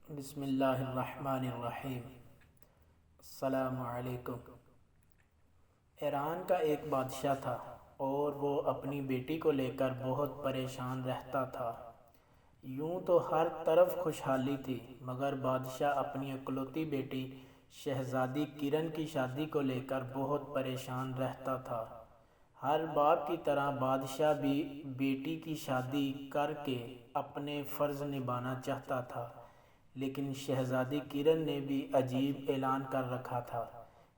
بسم اللہ الرحمن الرحیم۔ السلام علیکم۔ ایران کا ایک بادشاہ تھا اور وہ اپنی بیٹی کو لے کر بہت پریشان رہتا تھا۔ یوں تو ہر طرف خوشحالی تھی، مگر بادشاہ اپنی اکلوتی بیٹی شہزادی کرن کی شادی کو لے کر بہت پریشان رہتا تھا۔ ہر باپ کی طرح بادشاہ بھی بیٹی کی شادی کر کے اپنے فرض نبھانا چاہتا تھا، لیکن شہزادی کرن نے بھی عجیب اعلان کر رکھا تھا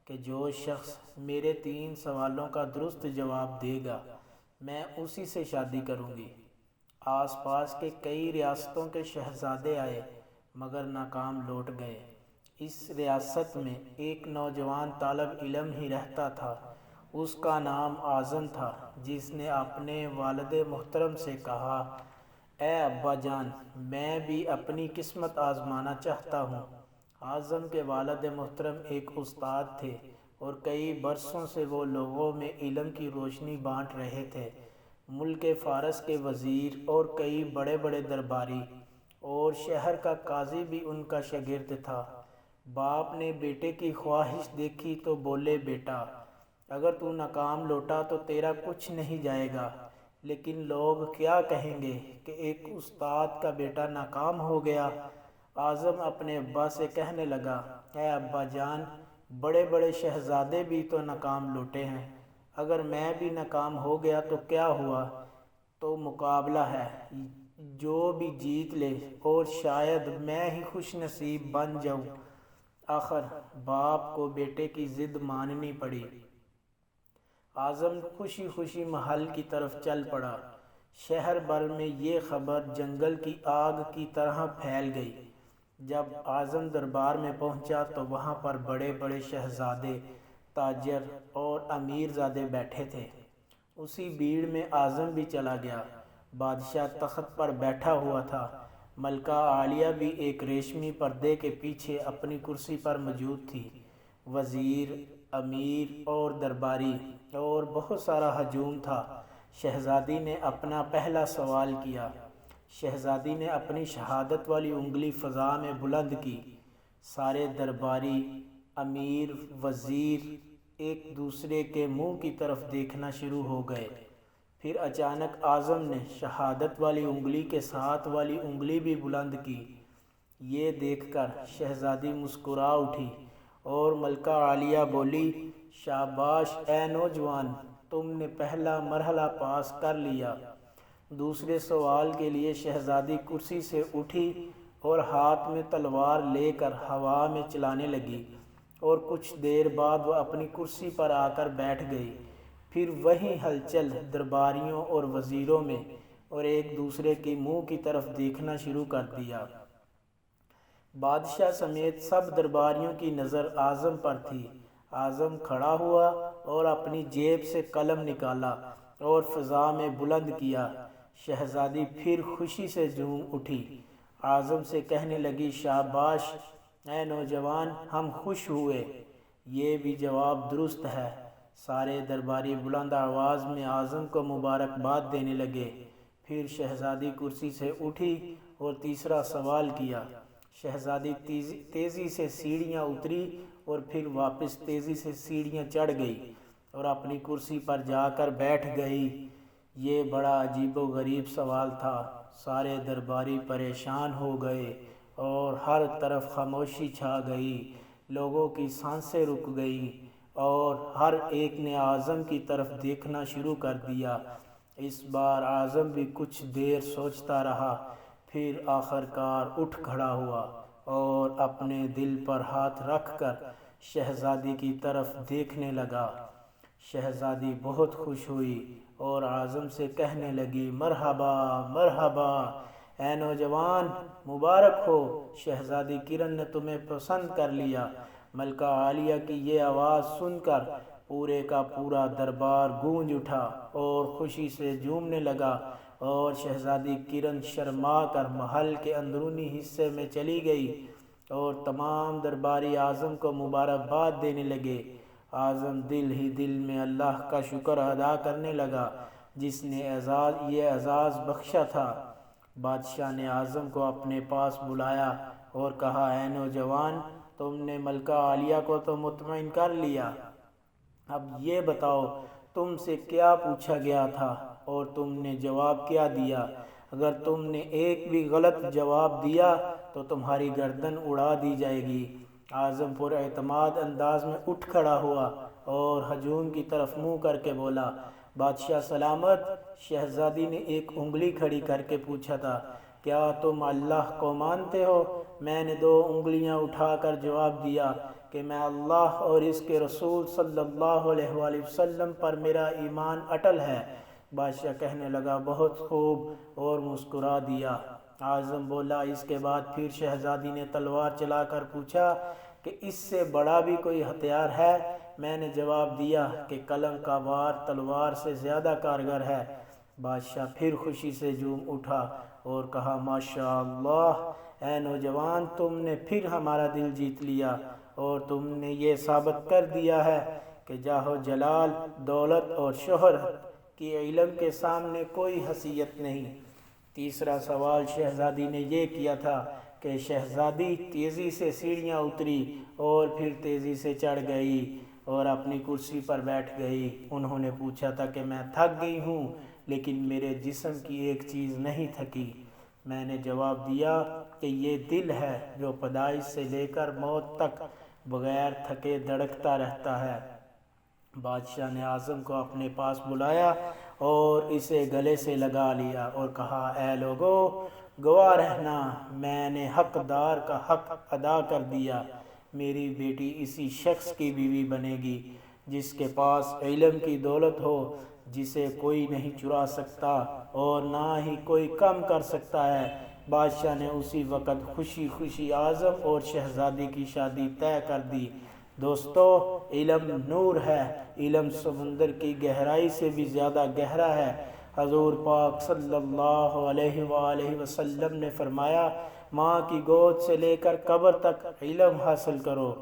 کہ جو شخص میرے 3 سوالوں کا درست جواب دے گا میں اسی سے شادی کروں گی۔ آس پاس کے کئی ریاستوں کے شہزادے آئے مگر ناکام لوٹ گئے۔ اس ریاست میں ایک نوجوان طالب علم ہی رہتا تھا، اس کا نام اعظم تھا، جس نے اپنے والد محترم سے کہا، اے ابا جان، میں بھی اپنی قسمت آزمانا چاہتا ہوں۔ اعظم کے والد محترم ایک استاد تھے اور کئی برسوں سے وہ لوگوں میں علم کی روشنی بانٹ رہے تھے۔ ملک فارس کے وزیر اور کئی بڑے بڑے درباری اور شہر کا قاضی بھی ان کا شاگرد تھا۔ باپ نے بیٹے کی خواہش دیکھی تو بولے، بیٹا، اگر تو ناکام لوٹا تو تیرا کچھ نہیں جائے گا، لیکن لوگ کیا کہیں گے کہ ایک استاد کا بیٹا ناکام ہو گیا۔ اعظم اپنے ابا سے کہنے لگا، اے ابا جان، بڑے بڑے شہزادے بھی تو ناکام لوٹے ہیں، اگر میں بھی ناکام ہو گیا تو کیا ہوا؟ تو مقابلہ ہے، جو بھی جیت لے، اور شاید میں ہی خوش نصیب بن جاؤں۔ آخر باپ کو بیٹے کی ضد ماننی پڑی۔ اعظم خوشی خوشی محل کی طرف چل پڑا۔ شہر بھر میں یہ خبر جنگل کی آگ کی طرح پھیل گئی۔ جب اعظم دربار میں پہنچا تو وہاں پر بڑے بڑے شہزادے، تاجر اور امیر زادے بیٹھے تھے۔ اسی بھیڑ میں اعظم بھی چلا گیا۔ بادشاہ تخت پر بیٹھا ہوا تھا۔ ملکہ عالیہ بھی ایک ریشمی پردے کے پیچھے اپنی کرسی پر موجود تھی۔ وزیر، امیر اور درباری اور بہت سارا ہجوم تھا۔ شہزادی نے اپنا پہلا سوال کیا۔ شہزادی نے اپنی شہادت والی انگلی فضا میں بلند کی۔ سارے درباری، امیر، وزیر ایک دوسرے کے منہ کی طرف دیکھنا شروع ہو گئے۔ پھر اچانک اعظم نے شہادت والی انگلی کے ساتھ والی انگلی بھی بلند کی۔ یہ دیکھ کر شہزادی مسکرا اٹھی اور ملکہ عالیہ بولی، شاباش اے نوجوان، تم نے پہلا مرحلہ پاس کر لیا۔ دوسرے سوال کے لیے شہزادی کرسی سے اٹھی اور ہاتھ میں تلوار لے کر ہوا میں چلانے لگی، اور کچھ دیر بعد وہ اپنی کرسی پر آ کر بیٹھ گئی۔ پھر وہی ہلچل درباریوں اور وزیروں میں، اور ایک دوسرے کے منہ کی طرف دیکھنا شروع کر دیا۔ بادشاہ سمیت سب درباریوں کی نظر اعظم پر تھی۔ اعظم کھڑا ہوا اور اپنی جیب سے قلم نکالا اور فضا میں بلند کیا۔ شہزادی پھر خوشی سے جھوم اٹھی۔ اعظم سے کہنے لگی، شاباش اے نوجوان، ہم خوش ہوئے، یہ بھی جواب درست ہے۔ سارے درباری بلند آواز میں اعظم کو مبارکباد دینے لگے۔ پھر شہزادی کرسی سے اٹھی اور تیسرا سوال کیا۔ شہزادی تیزی سے سیڑھیاں اتری اور پھر واپس تیزی سے سیڑھیاں چڑھ گئی اور اپنی کرسی پر جا کر بیٹھ گئی۔ یہ بڑا عجیب و غریب سوال تھا۔ سارے درباری پریشان ہو گئے اور ہر طرف خاموشی چھا گئی۔ لوگوں کی سانسیں رک گئیں اور ہر ایک نے اعظم کی طرف دیکھنا شروع کر دیا۔ اس بار اعظم بھی کچھ دیر سوچتا رہا، پھر آخر کار اٹھ کھڑا ہوا اور اپنے دل پر ہاتھ رکھ کر شہزادی کی طرف دیکھنے لگا۔ شہزادی بہت خوش ہوئی اور اعظم سے کہنے لگی، مرحبا مرحبا اے نوجوان، مبارک ہو، شہزادی کرن نے تمہیں پسند کر لیا۔ ملکہ عالیہ کی یہ آواز سن کر پورے کا پورا دربار گونج اٹھا اور خوشی سے جھومنے لگا، اور شہزادی کرن شرما کر محل کے اندرونی حصے میں چلی گئی اور تمام درباری اعظم کو مبارکباد دینے لگے۔ اعظم دل ہی دل میں اللہ کا شکر ادا کرنے لگا جس نے یہ اعزاز بخشا تھا۔ بادشاہ نے اعظم کو اپنے پاس بلایا اور کہا اے نوجوان، تم نے ملکہ عالیہ کو تو مطمئن کر لیا، اب یہ بتاؤ تم سے کیا پوچھا گیا تھا اور تم نے جواب کیا دیا؟ اگر تم نے ایک بھی غلط جواب دیا تو تمہاری گردن اڑا دی جائے گی۔ اعظم پر اعتماد انداز میں اٹھ کھڑا ہوا اور ہجوم کی طرف منہ کر کے بولا، بادشاہ سلامت۔ شہزادی نے ایک انگلی کھڑی کر کے پوچھا تھا، کیا تم اللہ کو مانتے ہو؟ میں نے 2 انگلیاں اٹھا کر جواب دیا کہ میں اللہ اور اس کے رسول صلی اللہ علیہ وآلہ وسلم پر میرا ایمان اٹل ہے۔ بادشاہ کہنے لگا، بہت خوب، اور مسکرا دیا۔ اعظم بولا، اس کے بعد پھر شہزادی نے تلوار چلا کر پوچھا کہ اس سے بڑا بھی کوئی ہتھیار ہے؟ میں نے جواب دیا کہ قلم کا وار تلوار سے زیادہ کارگر ہے۔ بادشاہ پھر خوشی سے جھوم اٹھا اور کہا، ماشاء اللہ، اے نوجوان، تم نے پھر ہمارا دل جیت لیا اور تم نے یہ ثابت کر دیا ہے کہ جاہ و جلال، دولت اور شہرت کی علم کے سامنے کوئی حیثیت نہیں۔ تیسرا سوال شہزادی نے یہ کیا تھا کہ شہزادی تیزی سے سیڑھیاں اتری اور پھر تیزی سے چڑھ گئی اور اپنی کرسی پر بیٹھ گئی۔ انہوں نے پوچھا تھا کہ میں تھک گئی ہوں، لیکن میرے جسم کی ایک چیز نہیں تھکی۔ میں نے جواب دیا کہ یہ دل ہے جو پیدائش سے لے کر موت تک بغیر تھکے دھڑکتا رہتا ہے۔ بادشاہ نے اعظم کو اپنے پاس بلایا اور اسے گلے سے لگا لیا اور کہا، اے لوگو، گواہ رہنا، میں نے حقدار کا حق ادا کر دیا۔ میری بیٹی اسی شخص کی بیوی بنے گی جس کے پاس علم کی دولت ہو، جسے کوئی نہیں چرا سکتا اور نہ ہی کوئی کم کر سکتا ہے۔ بادشاہ نے اسی وقت خوشی خوشی اعظم اور شہزادی کی شادی طے کر دی۔ دوستو، علم نور ہے، علم سمندر کی گہرائی سے بھی زیادہ گہرا ہے۔ حضور پاک صلی اللہ علیہ وآلہ وسلم نے فرمایا، ماں کی گود سے لے کر قبر تک علم حاصل کرو۔